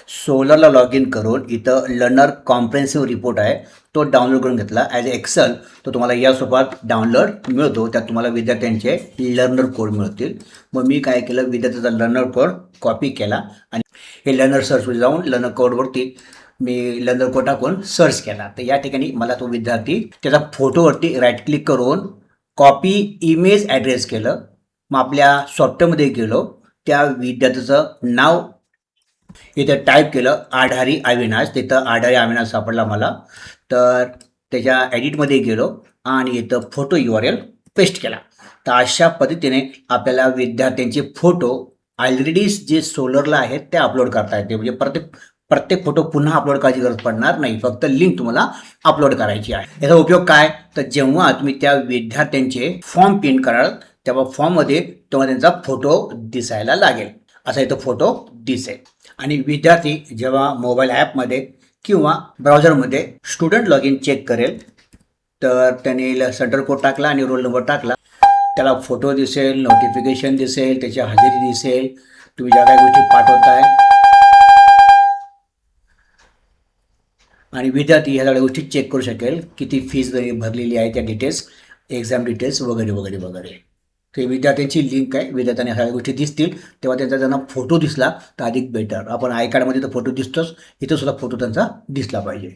सोलरला log in करून इथं learner comprehensive report आहे तो डाउनलोड करून घेतला ॲज एक्सेल. तो तुम्हाला या स्वरूपात डाउनलोड मिळतो. त्यात तुम्हाला विद्यार्थ्यांचे लर्नर कोड मिळतील. मग मी काय केलं, विद्यार्थ्याचा लर्नर कोड कॉपी केला आणि हे लर्नर सर्चवर जाऊन लर्नर कोडवरती मी लर्नर कोड टाकून सर्च केला. तर या ठिकाणी मला तो विद्यार्थी त्याचा फोटोवरती राईट क्लिक करून कॉपी इमेज ॲड्रेस केलं. मग आपल्या सॉफ्टवेअरमध्ये गेलो, त्या विद्यार्थ्याचं नाव इथं टाईप केलं, आढारी अविनाश. तिथं आढारी अविनाश सापडला मला. तर त्याच्या एडिटमध्ये गेलो आणि इथं फोटो URL पेस्ट केला. तर अशा पद्धतीने आपल्याला विद्यार्थ्यांचे फोटो ऑलरेडी जे सोलरला आहेत ते अपलोड करता येते. म्हणजे प्रत्येक फोटो पुन्हा अपलोड करायची गरज पडणार नाही. फक्त लिंक तुम्हाला अपलोड करायची आहे. याचा उपयोग काय, तर जेव्हा तुम्ही त्या विद्यार्थ्यांचे फॉर्म प्रिंट कराल तेव्हा फॉर्ममध्ये तेव्हा त्यांचा फोटो दिसायला लागेल. असा इथं फोटो दिसेल. आणि विद्यार्थी जेव्हा मोबाईल ॲपमध्ये किंवा ब्राउझरमध्ये स्टुडंट लॉग इन चेक करेल तर त्याने सेंटर कोड टाकला आणि रोल नंबर टाकला, त्याला फोटो दिसेल, नोटिफिकेशन दिसेल, त्याची हजेरी दिसेल, तुम्ही ज्या काही गोष्टी पाठवताय, आणि विद्यार्थी ह्या सगळ्या गोष्टी चेक करू शकेल. किती फीज भरलेली आहे, त्या डिटेल्स, एक्झाम डिटेल्स वगैरे वगैरे वगैरे. ते विद्यार्थ्यांची लिंक आहे. विद्यार्थ्यांना सगळ्या गोष्टी दिसतील. तेव्हा त्यांना फोटो दिसला तर अधिक बेटर. आपण आय कार्डमध्ये तर फोटो दिसतोच, इथं सुद्धा फोटो त्यांचा दिसला पाहिजे.